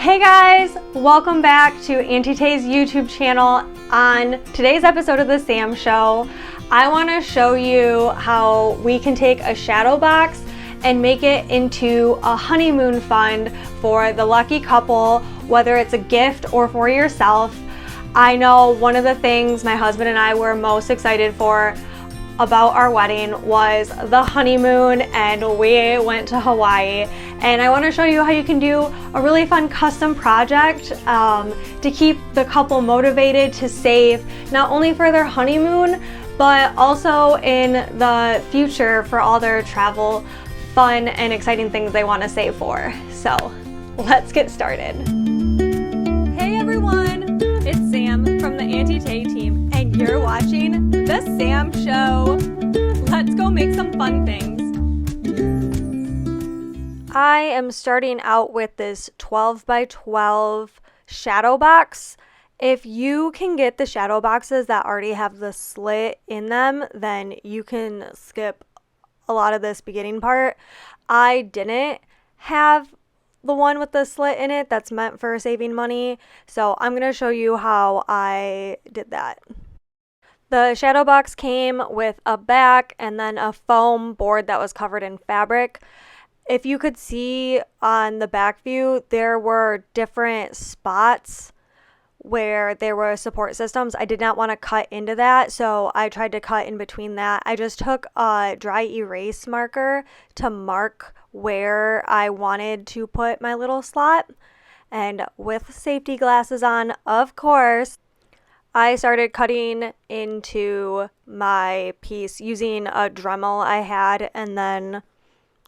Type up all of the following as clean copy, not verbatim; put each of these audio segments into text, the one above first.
Hey guys, welcome back to Auntie Tay's YouTube channel. On today's episode of The Sam Show, I want to show you how we can take a shadow box and make it into a honeymoon fund for the lucky couple, whether it's a gift or for yourself. I know one of the things my husband and I were most excited for about our wedding was the honeymoon, and we went to Hawaii. And I want to show you how you can do a really fun custom project to keep the couple motivated to save not only for their honeymoon, but also in the future for all their travel fun and exciting things they want to save for. So let's get started. Hey everyone, it's Sam from the Auntie Tay team, and you're watching The Sam Show. Let's go make some fun things. I am starting out with this 12 by 12 shadow box. If you can get the shadow boxes that already have the slit in them, then you can skip a lot of this beginning part. I didn't have the one with the slit in it that's meant for saving money, so I'm going to show you how I did that. The shadow box came with a back and then a foam board that was covered in fabric. If you could see on the back view, there were different spots where there were support systems. I did not want to cut into that, so I tried to cut in between that. I just took a dry erase marker to mark where I wanted to put my little slot. And with safety glasses on, of course, I started cutting into my piece using a Dremel I had, and then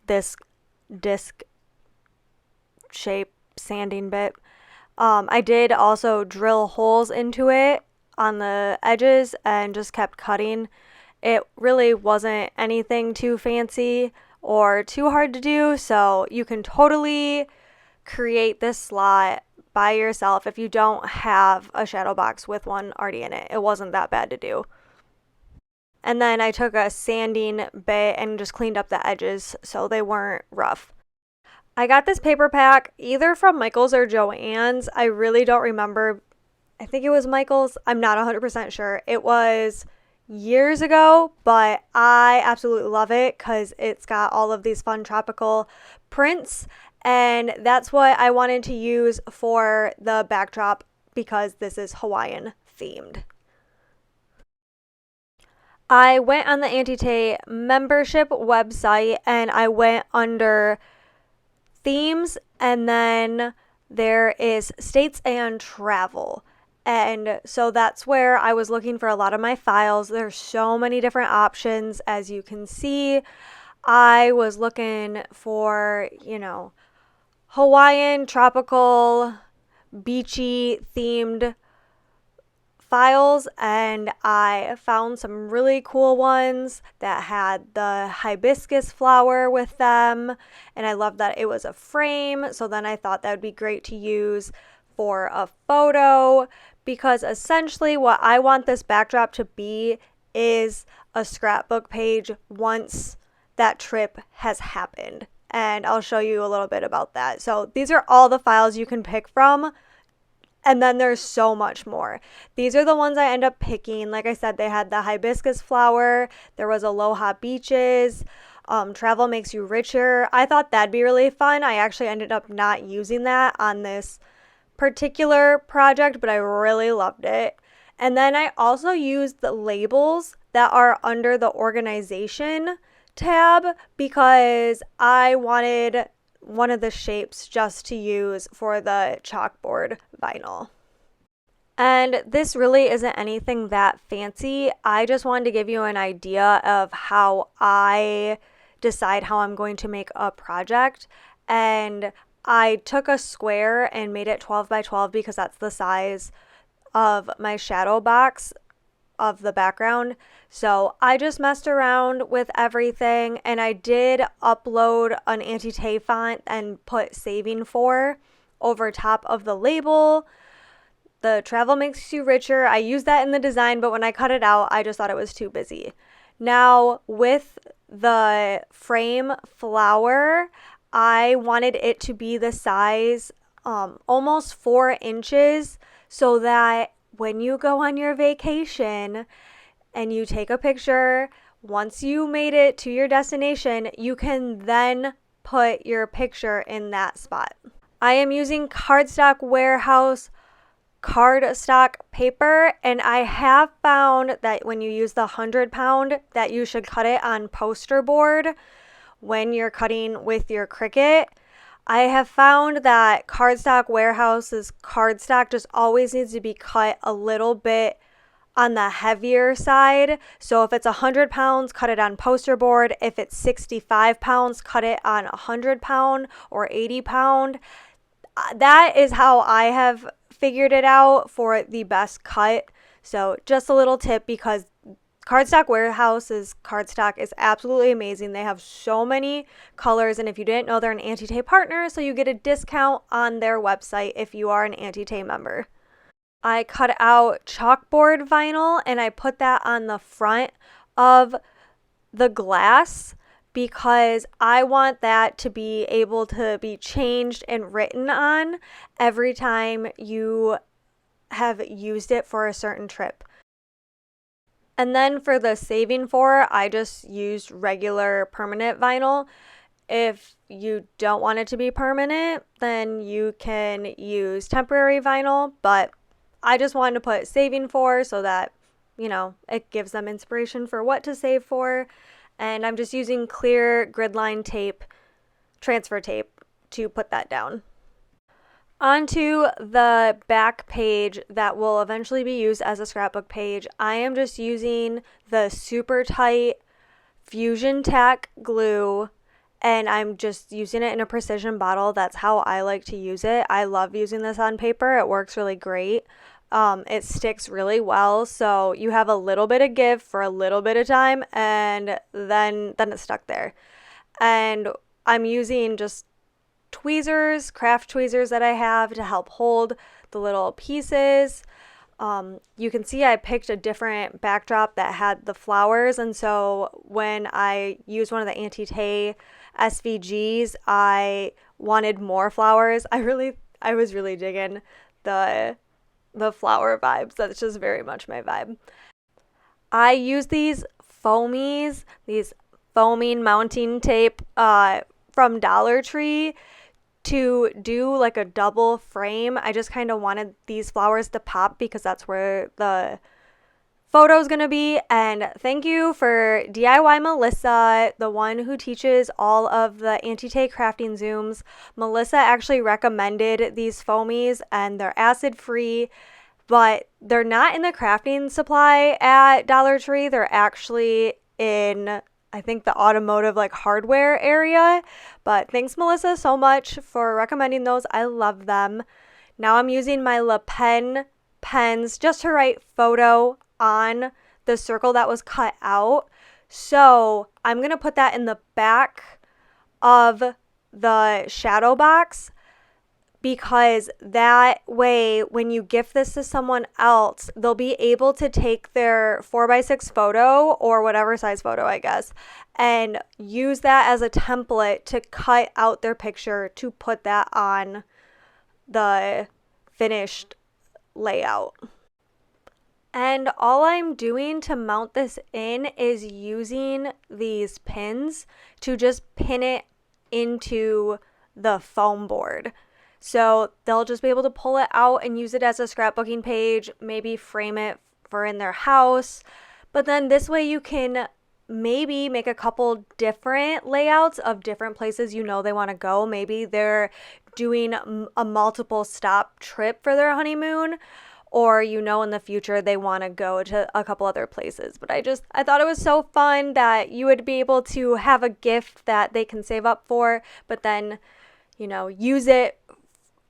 this disc shape sanding bit. I did also drill holes into it on the edges and just kept cutting. It really wasn't anything too fancy or too hard to do, so you can totally create this slot by yourself if you don't have a shadow box with one already in it. It wasn't that bad to do. And then I took a sanding bit and just cleaned up the edges so they weren't rough. I got this paper pack either from Michael's or Joann's. I really don't remember. I think it was Michael's. I'm not 100% sure. It was years ago, but I absolutely love it because it's got all of these fun tropical prints, and that's what I wanted to use for the backdrop because this is Hawaiian themed. I went on the Auntie Tay membership website and I went under themes, and then there is states and travel. And so that's where I was looking for a lot of my files. There's so many different options, as you can see. I was looking for, Hawaiian, tropical, beachy themed files, and I found some really cool ones that had the hibiscus flower with them, and I loved that it was a frame. So then I thought that would be great to use for a photo, because essentially what I want this backdrop to be is a scrapbook page once that trip has happened, and I'll show you a little bit about that. So these are all the files you can pick from. And then there's so much more. These are the ones I end up picking. Like I said, they had the hibiscus flower. There was Aloha Beaches. Travel Makes You Richer. I thought that'd be really fun. I actually ended up not using that on this particular project, but I really loved it. And then I also used the labels that are under the organization tab because I wanted one of the shapes just to use for the chalkboard vinyl. And this really isn't anything that fancy. I just wanted to give you an idea of how I decide how I'm going to make a project. And I took a square and made it 12 by 12 because that's the size of my shadow box of the background. So I just messed around with everything, and I did upload an Auntie Tay font and put saving for over top of the label. The Travel Makes You Richer, I used that in the design, but when I cut it out, I just thought it was too busy. Now with the frame flower, I wanted it to be the size almost 4 inches, so that when you go on your vacation and you take a picture, once you made it to your destination, you can then put your picture in that spot. I am using Cardstock Warehouse cardstock paper, and I have found that when you use the 100-pound, that you should cut it on poster board when you're cutting with your Cricut. I have found that Cardstock Warehouse's cardstock just always needs to be cut a little bit on the heavier side. So if it's 100 pounds, cut it on poster board. If it's 65 pounds, cut it on 100-pound or 80-pound. That is how I have figured it out for the best cut. So just a little tip, because Cardstock Warehouse's cardstock is absolutely amazing. They have so many colors, and if you didn't know, they're an Auntie Tay partner, so you get a discount on their website if you are an Auntie Tay member. I cut out chalkboard vinyl and I put that on the front of the glass because I want that to be able to be changed and written on every time you have used it for a certain trip. And then for the saving for, I just used regular permanent vinyl. If you don't want it to be permanent, then you can use temporary vinyl, but I just wanted to put saving for so that, it gives them inspiration for what to save for. And I'm just using clear grid line tape, transfer tape, to put that down. Onto the back page that will eventually be used as a scrapbook page, I am just using the super tight Fusion Tack glue, and I'm just using it in a precision bottle. That's how I like to use it. I love using this on paper. It works really great. It sticks really well, so you have a little bit of give for a little bit of time, and then it's stuck there. And I'm using just tweezers, craft tweezers that I have to help hold the little pieces. You can see I picked a different backdrop that had the flowers, and so when I used one of the Auntie Tay SVGs, I wanted more flowers. I was really digging the flower vibes. That's just very much my vibe. I use these foamies, these foaming mounting tape from Dollar Tree to do like a double frame. I just kind of wanted these flowers to pop because that's where the photo is going to be. And thank you for DIY Melissa, the one who teaches all of the Auntie Tay crafting Zooms. Melissa actually recommended these foamies, and they're acid free, but they're not in the crafting supply at Dollar Tree. They're actually in, I think, the automotive hardware area. But thanks, Melissa, so much for recommending those. I love them. Now I'm using my Le Pen pens just to write photo on the circle that was cut out. So I'm going to put that in the back of the shadow box, because that way when you gift this to someone else, they'll be able to take their 4x6 photo or whatever size photo, I guess, and use that as a template to cut out their picture to put that on the finished layout. And all I'm doing to mount this in is using these pins to just pin it into the foam board. So they'll just be able to pull it out and use it as a scrapbooking page, maybe frame it for in their house. But then this way you can maybe make a couple different layouts of different places they want to go. Maybe they're doing a multiple stop trip for their honeymoon, or in the future they want to go to a couple other places. But I thought it was so fun that you would be able to have a gift that they can save up for, but then use it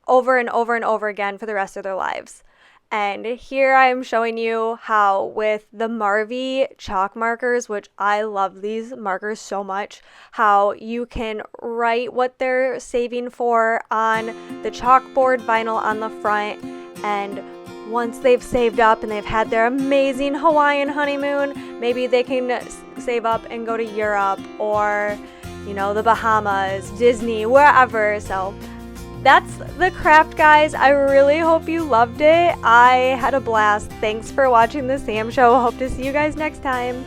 over and over and over again for the rest of their lives. And here I'm showing you how with the Marvy chalk markers, which I love these markers so much, how you can write what they're saving for on the chalkboard vinyl on the front. And once they've saved up and they've had their amazing Hawaiian honeymoon, maybe they can save up and go to Europe or, the Bahamas, Disney, wherever. So that's the craft, guys. I really hope you loved it. I had a blast. Thanks for watching the Sam Show. Hope to see you guys next time.